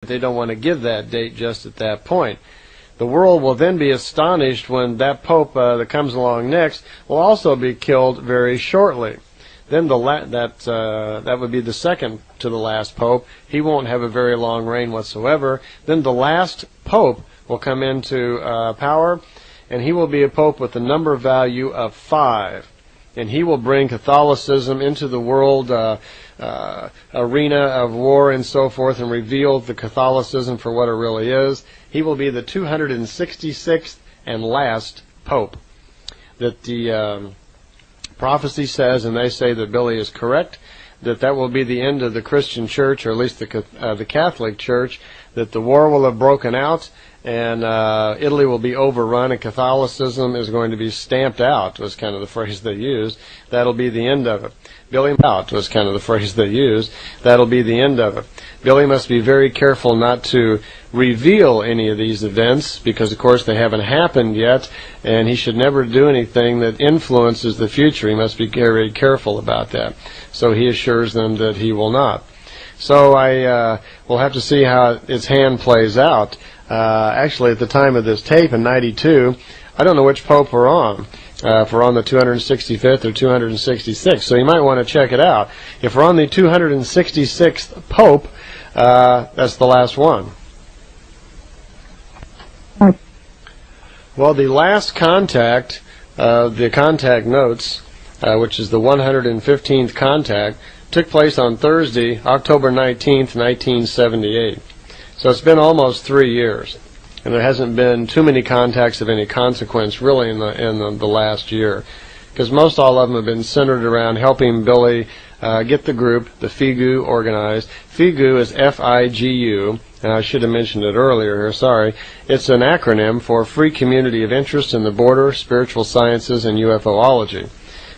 They don't want to give that date just at that point. The world will then be astonished when that pope that comes along next will also be killed very shortly. Then that would be the second to the last pope. He won't have a very long reign whatsoever. Then the last pope will come into power, and he will be a pope with the number value of 5. And he will bring Catholicism into the world arena of war and so forth, and reveal the Catholicism for what it really is. He will be the 266th and last pope. That the prophecy says, and they say that Billy is correct, that will be the end of the Christian church, or at least the Catholic church, that the war will have broken out, and Italy will be overrun, and Catholicism is going to be stamped out, was kind of the phrase they used. That'll be the end of it. Billy out was kind of the phrase they used. That'll be the end of it. Billy must be very careful not to reveal any of these events, because of course they haven't happened yet, and he should never do anything that influences the future. He must be very careful about that. So he assures them that he will not. So I will have to see how its hand plays out. Actually, at the time of this tape in '92, I don't know which pope we're on. If we're on the 265th or 266th, so you might want to check it out. If we're on the 266th pope, that's the last one. Well, the last contact, the contact notes, which is the 115th contact, took place on Thursday, October 19th, 1978. So it's been almost 3 years. And there hasn't been too many contacts of any consequence really in the last year, because most all of them have been centered around helping Billy get the group, the FIGU, organized. FIGU is F-I-G-U, and I should have mentioned it earlier here, sorry. It's an acronym for Free Community of Interest in the Border, Spiritual Sciences, and UFOlogy.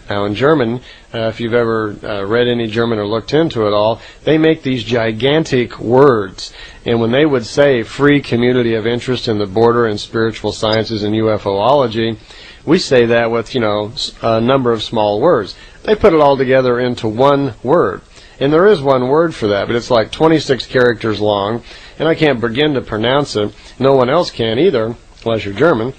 Now in German, if you've ever read any German or looked into it all, they make these gigantic words. And when they would say Free Community of Interest in the Border and Spiritual Sciences and UFOlogy, we say that with, a number of small words. They put it all together into one word. And there is one word for that, but it's like 26 characters long, and I can't begin to pronounce it. No one else can either, unless you're German.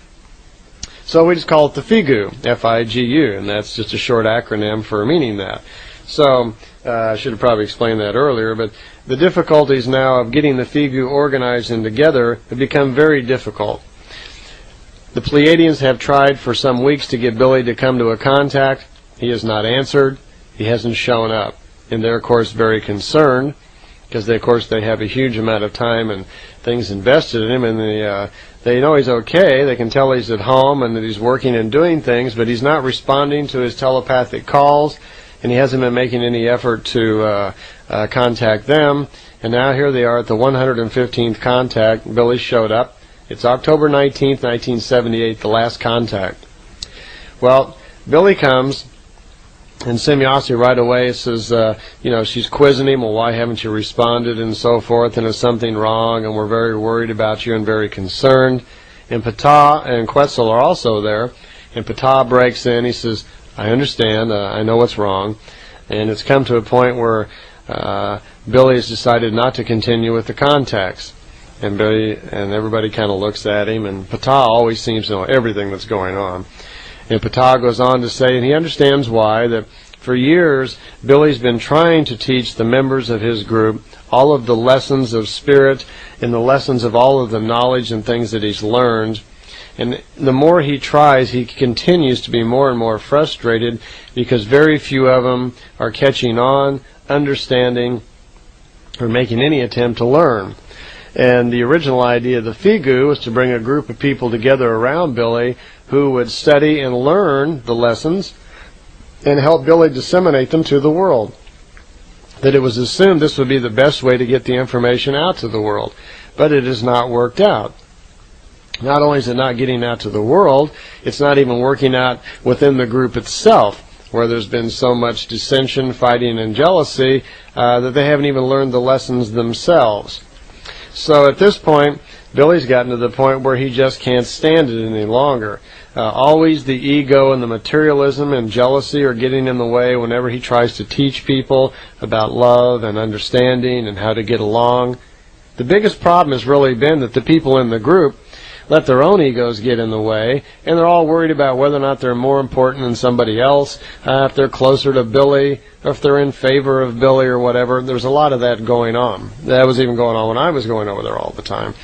So we just call it the FIGU, F-I-G-U, and that's just a short acronym for meaning that. So I should have probably explained that earlier, but the difficulties now of getting the FIGU organized and together have become very difficult. The Pleiadians have tried for some weeks to get Billy to come to a contact. He has not answered. He hasn't shown up. And they're, of course, very concerned, because, of course, they have a huge amount of time and things invested in him, and they know he's okay. They can tell he's at home and that he's working and doing things, but he's not responding to his telepathic calls, and he hasn't been making any effort to contact them. And now here they are at the 115th contact. Billy showed up. It's October 19th, 1978, the last contact. Well, Billy comes, and Semjase right away says, she's quizzing him, well, why haven't you responded, and so forth, and is something wrong, and we're very worried about you and very concerned. And Ptah and Quetzal are also there, and Ptah breaks in. He says, I understand, I know what's wrong, and it's come to a point where Billy has decided not to continue with the contacts. And Billy and everybody kind of looks at him, and Ptah always seems to know everything that's going on. And Ptah goes on to say, and he understands why, that for years Billy's been trying to teach the members of his group all of the lessons of spirit and the lessons of all of the knowledge and things that he's learned. And the more he tries, he continues to be more and more frustrated, because very few of them are catching on, understanding, or making any attempt to learn. And the original idea of the FIGU was to bring a group of people together around Billy who would study and learn the lessons and help Billy disseminate them to the world. That it was assumed this would be the best way to get the information out to the world. But it has not worked out. Not only is it not getting out to the world, it's not even working out within the group itself, where there's been so much dissension, fighting, and jealousy that they haven't even learned the lessons themselves. So at this point, Billy's gotten to the point where he just can't stand it any longer. Always the ego and the materialism and jealousy are getting in the way whenever he tries to teach people about love and understanding and how to get along. The biggest problem has really been that the people in the group let their own egos get in the way, and they're all worried about whether or not they're more important than somebody else, if they're closer to Billy, or if they're in favor of Billy or whatever. There's a lot of that going on. That was even going on when I was going over there all the time.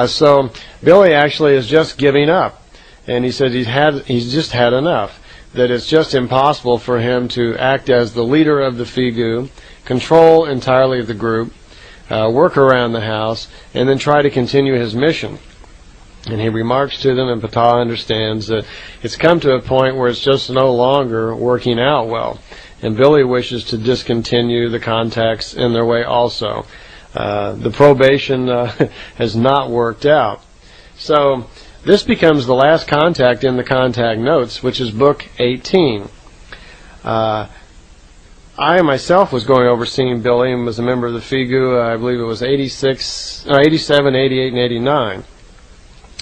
So Billy actually is just giving up, and he said he's just had enough, that it's just impossible for him to act as the leader of the Figu, control entirely the group, work around the house, and then try to continue his mission. And he remarks to them, and Ptah understands that it's come to a point where it's just no longer working out well. And Billy wishes to discontinue the contacts in their way also. The probation has not worked out. So this becomes the last contact in the contact notes, which is book 18. I myself was going over seeing Billy and was a member of the Figu. I believe it was 87, 88, and 89.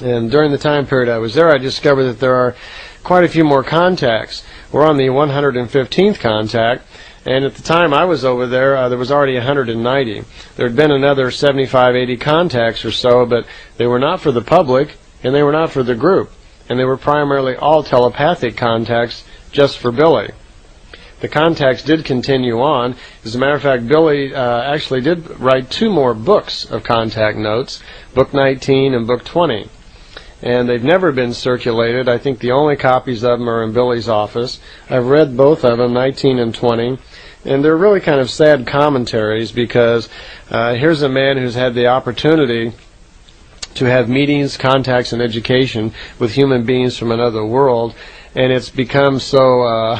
And during the time period I was there, I discovered that there are quite a few more contacts. We're on the 115th contact, and at the time I was over there, there was already 190. There had been another 75, 80 contacts or so, but they were not for the public, and they were not for the group. And they were primarily all telepathic contacts just for Billy. The contacts did continue on. As a matter of fact, Billy actually did write 2 more books of contact notes, book 19 and book 20. And they've never been circulated. I think the only copies of them are in Billy's office. I've read both of them, 19 and 20, and they're really kind of sad commentaries, because here's a man who's had the opportunity to have meetings, contacts, and education with human beings from another world, and it's become so,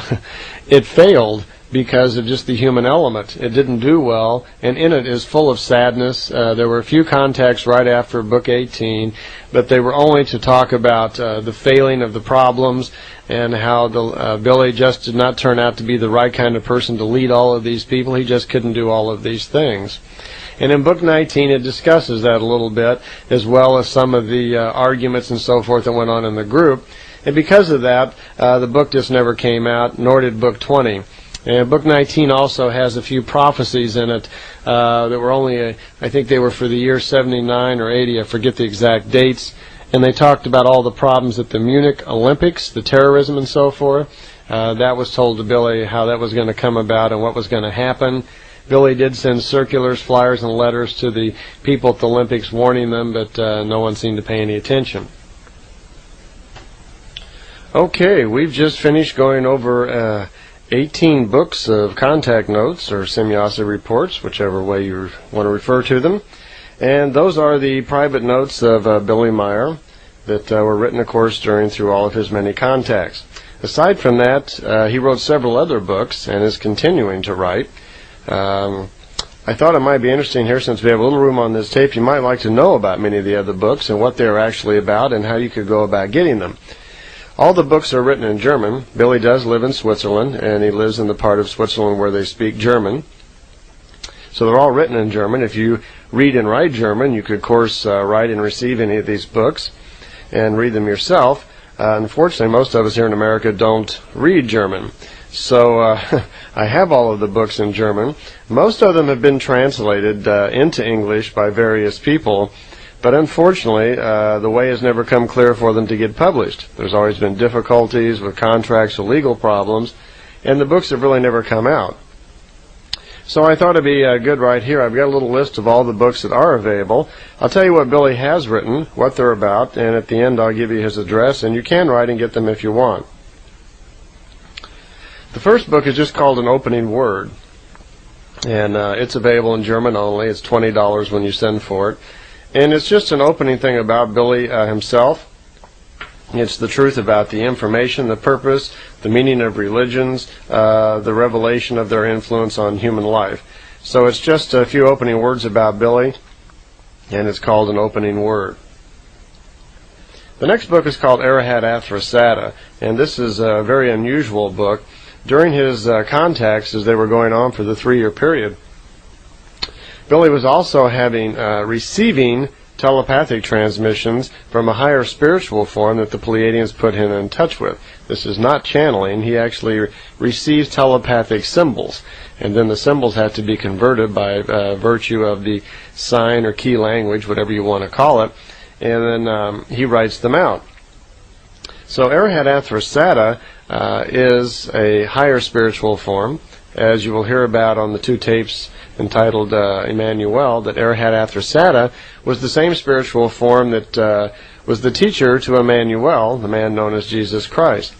it failed because of just the human element. It didn't do well, and in it is full of sadness. There were a few contacts right after book 18, but they were only to talk about the failing of the problems, and how Billy just did not turn out to be the right kind of person to lead all of these people. He just couldn't do all of these things. And in book 19 it discusses that a little bit, as well as some of the arguments and so forth that went on in the group. And because of that, the book just never came out, nor did book 20. And book 19 also has a few prophecies in it that were only, I think they were for the year 79 or 80, I forget the exact dates. And they talked about all the problems at the Munich Olympics, the terrorism and so forth. That was told to Billy how that was going to come about and what was going to happen. Billy did send circulars, flyers, and letters to the people at the Olympics warning them, but no one seemed to pay any attention. Okay, we've just finished going over 18 books of contact notes, or Semjase reports, whichever way you want to refer to them. And those are the private notes of Billy Meier that were written, of course, through all of his many contacts. Aside from that, he wrote several other books and is continuing to write. I thought it might be interesting here, since we have a little room on this tape, you might like to know about many of the other books and what they're actually about and how you could go about getting them. All the books are written in German. Billy does live in Switzerland, and he lives in the part of Switzerland where they speak German. So they're all written in German. If you read and write German, you could, of course, write and receive any of these books and read them yourself. Unfortunately, most of us here in America don't read German. So I have all of the books in German. Most of them have been translated into English by various people. But unfortunately, the way has never come clear for them to get published. There's always been difficulties with contracts or legal problems, and the books have really never come out. So I thought it'd be good right here. I've got a little list of all the books that are available. I'll tell you what Billy has written, what they're about, and at the end I'll give you his address, and you can write and get them if you want. The first book is just called An Opening Word, and it's available in German only. It's $20 when you send for it. And it's just an opening thing about Billy himself. It's the truth about the information, the purpose, the meaning of religions, the revelation of their influence on human life. So it's just a few opening words about Billy, and it's called An Opening Word. The next book is called Arahat Athrasata, and this is a very unusual book. During his contacts, as they were going on for the 3-year period, Billy was also receiving telepathic transmissions from a higher spiritual form that the Pleiadians put him in touch with. This is not channeling. He actually receives telepathic symbols, and then the symbols have to be converted by virtue of the sign or key language, whatever you want to call it, and then he writes them out. So Arahat Athrasata is a higher spiritual form, as you will hear about on the 2 tapes entitled Emmanuel, that Arahat Athrasata was the same spiritual form that was the teacher to Emmanuel, the man known as Jesus Christ.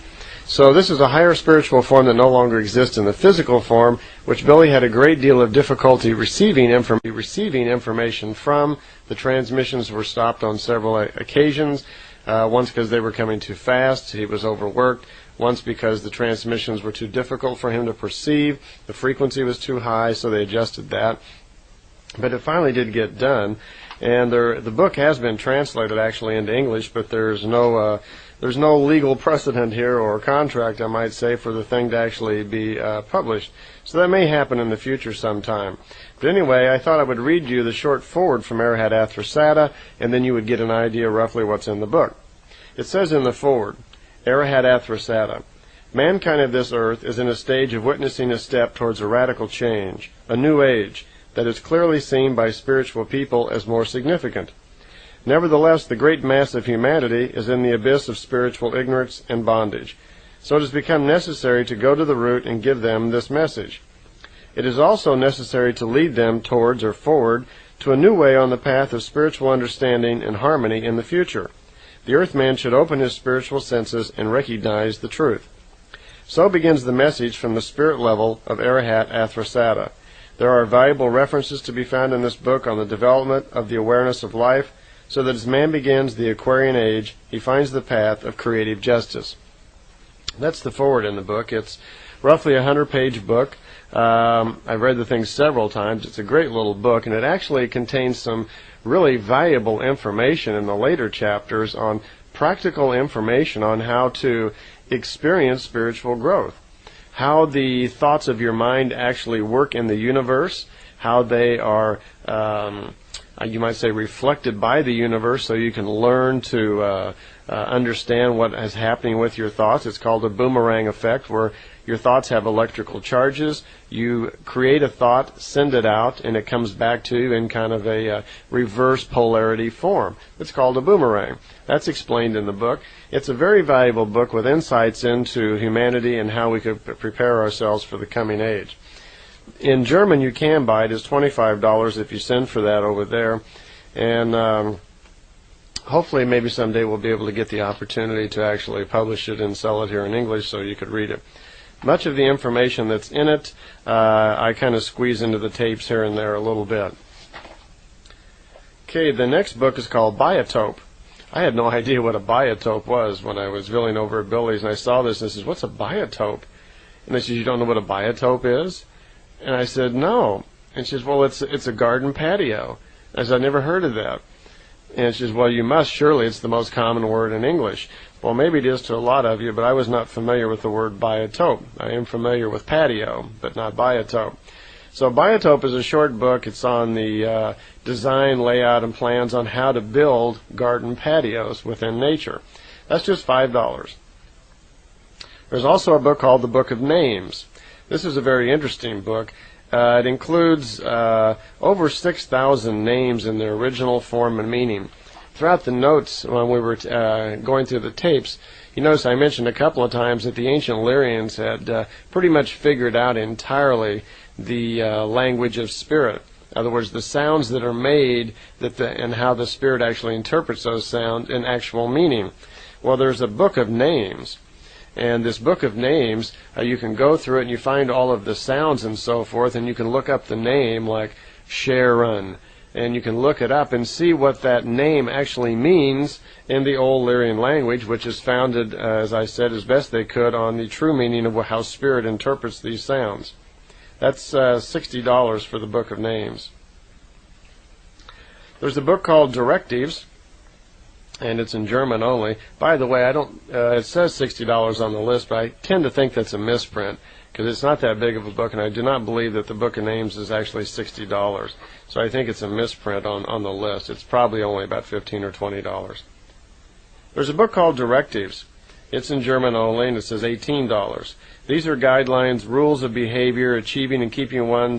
So this is a higher spiritual form that no longer exists in the physical form, which Billy had a great deal of difficulty receiving information from. The transmissions were stopped on several occasions, once because they were coming too fast, he was overworked, once because the transmissions were too difficult for him to perceive, the frequency was too high, so they adjusted that. But it finally did get done, and the book has been translated actually into English, but there's no legal precedent here, or contract, I might say, for the thing to actually be published. So that may happen in the future sometime. But anyway, I thought I would read you the short foreword from Arahat Athrasata, and then you would get an idea roughly what's in the book. It says in the foreword, Arahat Athrasata, mankind of this earth is in a stage of witnessing a step towards a radical change, a new age, that is clearly seen by spiritual people as more significant. Nevertheless, the great mass of humanity is in the abyss of spiritual ignorance and bondage. So it has become necessary to go to the root and give them this message. It is also necessary to lead them towards or forward to a new way on the path of spiritual understanding and harmony in the future. The earthman should open his spiritual senses and recognize the truth. So begins the message from the spirit level of Arahat Athrasata. There are valuable references to be found in this book on the development of the awareness of life, so that as man begins the Aquarian age, he finds the path of creative justice. That's the foreword in the book. It's roughly a 100-page book. I've read the thing several times. It's a great little book, and it actually contains some really valuable information in the later chapters on practical information on how to experience spiritual growth, how the thoughts of your mind actually work in the universe, how they are you might say reflected by the universe, so you can learn to understand what is happening with your thoughts. It's called a boomerang effect, where your thoughts have electrical charges. You create a thought, send it out, and it comes back to you in kind of a reverse polarity form. It's called a boomerang. That's explained in the book. It's a very valuable book with insights into humanity and how we could prepare ourselves for the coming age. In German, you can buy it. It's $25 if you send for that over there. And hopefully maybe someday we'll be able to get the opportunity to actually publish it and sell it here in English so you could read it. Much of the information that's in it, I kind of squeeze into the tapes here and there a little bit. Okay, the next book is called Biotope. I had no idea what a biotope was when I was villing over at Billy's, and I saw this and I said, "What's a biotope?" And they said, "You don't know what a biotope is?" And I said, "No." And she says, "Well, it's a garden patio." I said, "I've never heard of that." And she says, "Well, you must. Surely it's the most common word in English." Well, maybe it is to a lot of you, but I was not familiar with the word biotope. I am familiar with patio, but not biotope. So Biotope is a short book. It's on the design, layout, and plans on how to build garden patios within nature. That's just $5. There's also a book called The Book of Names. This is a very interesting book. It includes over 6,000 names in their original form and meaning. Throughout the notes, when we were going through the tapes, you notice I mentioned a couple of times that the ancient Lyrians had pretty much figured out entirely the language of spirit. In other words, the sounds that are made and how the spirit actually interprets those sounds in actual meaning. Well, there's a book of names. And this book of names, you can go through it and you find all of the sounds and so forth, and you can look up the name like Sharon, and you can look it up and see what that name actually means in the old Lyrian language, which is founded, as I said, as best they could on the true meaning of how spirit interprets these sounds. That's $60 for the Book of Names. There's a book called Directives, and it's in German only. By the way, it says $60 on the list, but I tend to think that's a misprint. because it's not that big of a book, and I do not believe that the Book of Names is actually $60. So I think it's a misprint on the list. It's probably only about $15 or $20. There's a book called Directives. It's in German only, and it says $18. These are guidelines, rules of behavior, achieving and keeping one